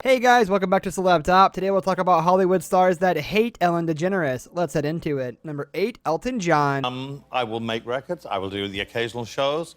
Hey guys, welcome back to Celeb Top. Today we'll talk about Hollywood stars that hate Ellen DeGeneres. Let's head into it. Number 8, Elton John. I will make records. I will do the occasional shows.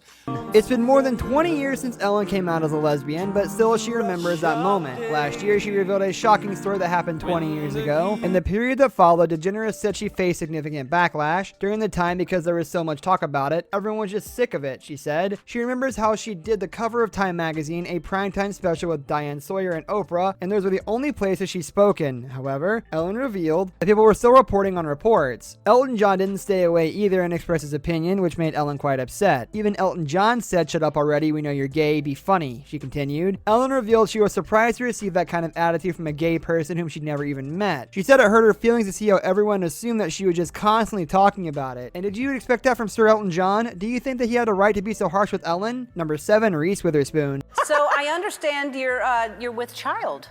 It's been more than 20 years since Ellen came out as a lesbian, but still she remembers that moment. Last year, she revealed a shocking story that happened 20 years ago. In the period that followed, DeGeneres said she faced significant backlash. During the time, because there was so much talk about it, everyone was just sick of it, she said. She remembers how she did the cover of Time magazine, a primetime special with Diane Sawyer and Oprah, and those were the only places she's spoken. However, Ellen revealed that people were still reporting on reports. Elton John didn't stay away either and express his opinion, which made Ellen quite upset. Even Elton John said, "Shut up already, we know you're gay, be funny," she continued. Ellen revealed she was surprised to receive that kind of attitude from a gay person whom she'd never even met. She said it hurt her feelings to see how everyone assumed that she was just constantly talking about it. And did you expect that from Sir Elton John? Do you think that he had a right to be so harsh with Ellen? Number 7, Reese Witherspoon. So I understand you're with child.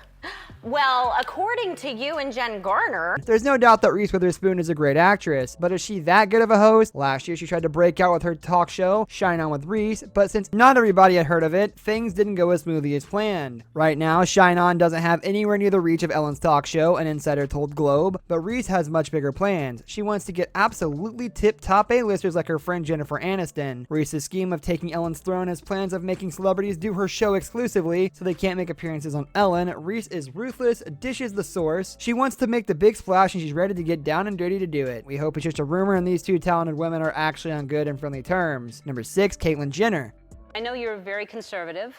Well, according to you and Jen Garner, there's no doubt that Reese Witherspoon is a great actress, but is she that good of a host? Last year, she tried to break out with her talk show, Shine On with Reese, but since not everybody had heard of it, things didn't go as smoothly as planned. Right now, Shine On doesn't have anywhere near the reach of Ellen's talk show, an insider told Globe, but Reese has much bigger plans. She wants to get absolutely tip-top A-listers like her friend Jennifer Aniston. Reese's scheme of taking Ellen's throne has plans of making celebrities do her show exclusively, so they can't make appearances on Ellen. Reese is ruthless, dishes the source. She wants to make the big splash and she's ready to get down and dirty to do it. We hope it's just a rumor and these two talented women are actually on good and friendly terms. Number 6, Caitlyn Jenner. I know you're very conservative,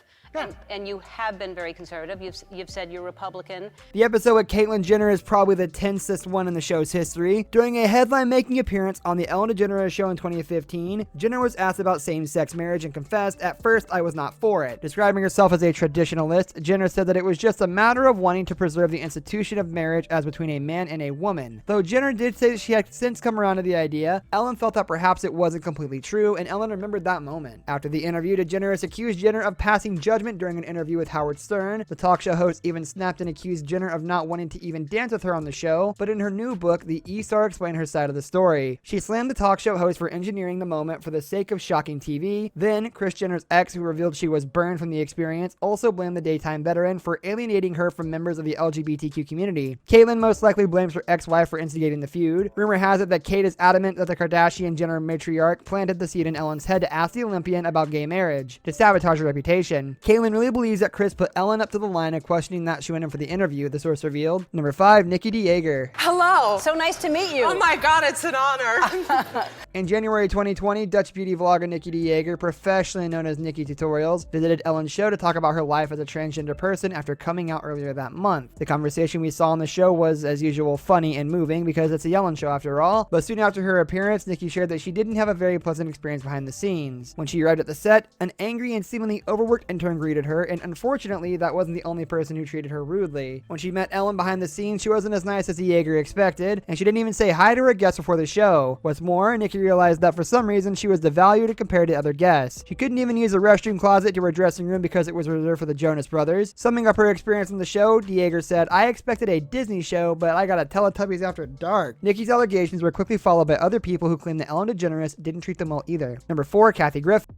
and you have been very conservative. You've said you're Republican. The episode with Caitlyn Jenner is probably the tensest one in the show's history. During a headline-making appearance on the Ellen DeGeneres Show in 2015, Jenner was asked about same-sex marriage and confessed, "At first, I was not for it." Describing herself as a traditionalist, Jenner said that it was just a matter of wanting to preserve the institution of marriage as between a man and a woman. Though Jenner did say that she had since come around to the idea, Ellen felt that perhaps it wasn't completely true, and Ellen remembered that moment. After the interview, DeGeneres accused Jenner of passing judgment during an interview with Howard Stern. The talk show host even snapped and accused Jenner of not wanting to even dance with her on the show, but in her new book, The E-Star explained her side of the story. She slammed the talk show host for engineering the moment for the sake of shocking TV. Then, Kris Jenner's ex, who revealed she was burned from the experience, also blamed the daytime veteran for alienating her from members of the LGBTQ community. Caitlyn most likely blames her ex-wife for instigating the feud. Rumor has it that Kate is adamant that the Kardashian-Jenner matriarch planted the seed in Ellen's head to ask the Olympian about gay marriage, to sabotage her reputation. Caitlyn really believes that Kris put Ellen up to the line of questioning that she went in for the interview, the source revealed. Number 5, Nikki DeJager. Hello. So nice to meet you. Oh my God, it's an honor. In January 2020, Dutch beauty vlogger Nikki DeJager, professionally known as Nikki Tutorials, visited Ellen's show to talk about her life as a transgender person after coming out earlier that month. The conversation we saw on the show was, as usual, funny and moving because it's a Ellen show after all, but soon after her appearance, Nikki shared that she didn't have a very pleasant experience behind the scenes. When she arrived at the set, an angry and seemingly overworked intern greeted her, and unfortunately, that wasn't the only person who treated her rudely. When she met Ellen behind the scenes, she wasn't as nice as DeJager expected, and she didn't even say hi to her guests before the show. What's more, Nikki realized that for some reason, she was devalued compared to other guests. She couldn't even use a restroom closet to her dressing room because it was reserved for the Jonas Brothers. Summing up her experience on the show, DeJager said, "I expected a Disney show, but I got a Teletubbies after dark." Nikki's allegations were quickly followed by other people who claimed that Ellen DeGeneres didn't treat them well either. Number 4, Kathy Griffin.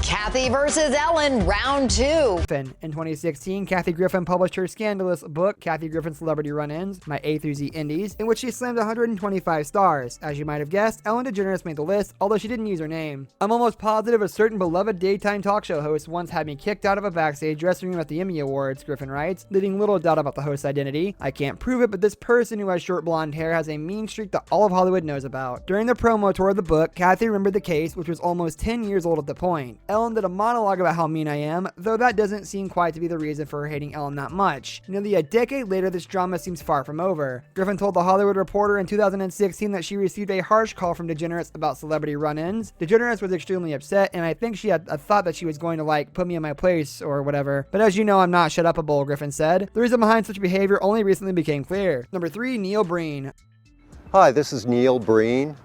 Kathy versus Ellen, round 2. In 2016, Kathy Griffin published her scandalous book, Kathy Griffin Celebrity Run-Ins, My A through Z Indies, in which she slammed 125 stars. As you might have guessed, Ellen DeGeneres made the list, although she didn't use her name. I'm almost positive a certain beloved daytime talk show host once had me kicked out of a backstage dressing room at the Emmy Awards, Griffin writes, leaving little doubt about the host's identity. I can't prove it, but this person who has short blonde hair has a mean streak that all of Hollywood knows about. During the promo tour of the book, Kathy remembered the case, which was almost 10 years old at the point. Ellen did a monologue about how mean I am, though that doesn't seem quite to be the reason for her hating Ellen that much. Nearly a decade later, this drama seems far from over. Griffin told The Hollywood Reporter in 2016 that she received a harsh call from DeGeneres about celebrity run-ins. DeGeneres was extremely upset, and I think she had a thought that she was going to, put me in my place or whatever. But as you know, I'm not shut-upable, Griffin said. The reason behind such behavior only recently became clear. Number 3, Neil Breen. Hi, this is Neil Breen.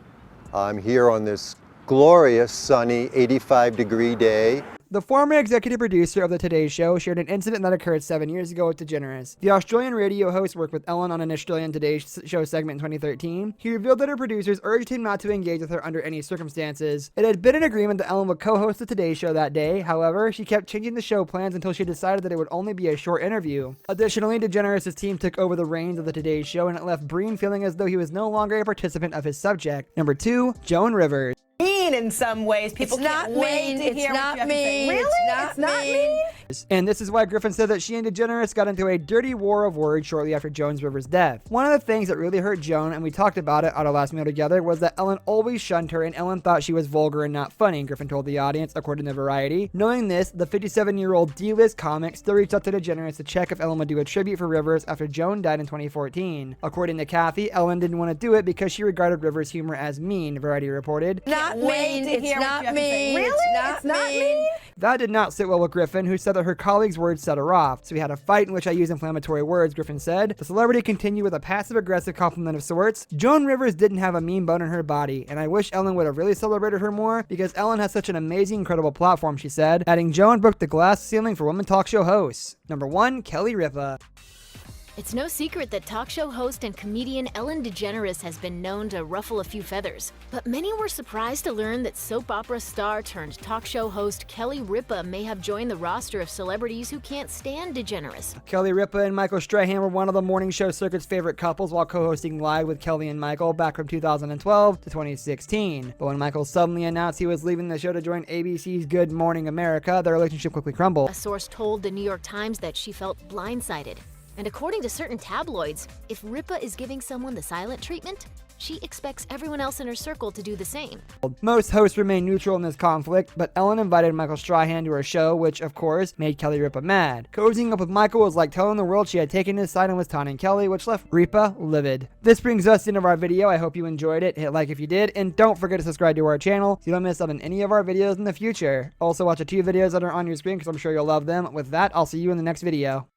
I'm here on this glorious, sunny, 85-degree day. The former executive producer of the Today Show shared an incident that occurred 7 years ago with DeGeneres. The Australian radio host worked with Ellen on an Australian Today Show segment in 2013. He revealed that her producers urged him not to engage with her under any circumstances. It had been an agreement that Ellen would co-host the Today Show that day. However, she kept changing the show plans until she decided that it would only be a short interview. Additionally, DeGeneres' team took over the reins of the Today Show, and it left Breen feeling as though he was no longer a participant of his subject. Number 2, Joan Rivers. Mean in some ways. People can't wait to hear what you have to say. Really? It's not mean? And this is why Griffin said that she and DeGeneres got into a dirty war of words shortly after Joan Rivers' death. One of the things that really hurt Joan, and we talked about it at our last meal together, was that Ellen always shunned her and Ellen thought she was vulgar and not funny, Griffin told the audience, according to Variety. Knowing this, the 57-year-old D-list comic still reached out to DeGeneres to check if Ellen would do a tribute for Rivers after Joan died in 2014. According to Kathy, Ellen didn't want to do it because she regarded Rivers' humor as mean, Variety reported. Not mean. It's not mean. Really? It's not mean? That did not sit well with Griffin, who said that her colleagues' words set her off. So we had a fight in which I used inflammatory words, Griffin said. The celebrity continued with a passive-aggressive compliment of sorts. Joan Rivers didn't have a mean bone in her body, and I wish Ellen would have really celebrated her more because Ellen has such an amazing, incredible platform, she said, adding Joan broke the glass ceiling for women talk show hosts. Number 1, Kelly Ripa. It's no secret that talk show host and comedian Ellen DeGeneres has been known to ruffle a few feathers. But many were surprised to learn that soap opera star turned talk show host Kelly Ripa may have joined the roster of celebrities who can't stand DeGeneres. Kelly Ripa and Michael Strahan were one of the morning show circuit's favorite couples while co-hosting Live with Kelly and Michael back from 2012 to 2016. But when Michael suddenly announced he was leaving the show to join ABC's Good Morning America, their relationship quickly crumbled. A source told the New York Times that she felt blindsided. And according to certain tabloids, if Ripa is giving someone the silent treatment, she expects everyone else in her circle to do the same. Most hosts remain neutral in this conflict, but Ellen invited Michael Strahan to her show, which, of course, made Kelly Ripa mad. Cozying up with Michael was like telling the world she had taken his side and was taunting Kelly, which left Ripa livid. This brings us to the end of our video. I hope you enjoyed it. Hit like if you did, and don't forget to subscribe to our channel so you don't miss out on any of our videos in the future. Also, watch the 2 videos that are on your screen because I'm sure you'll love them. With that, I'll see you in the next video.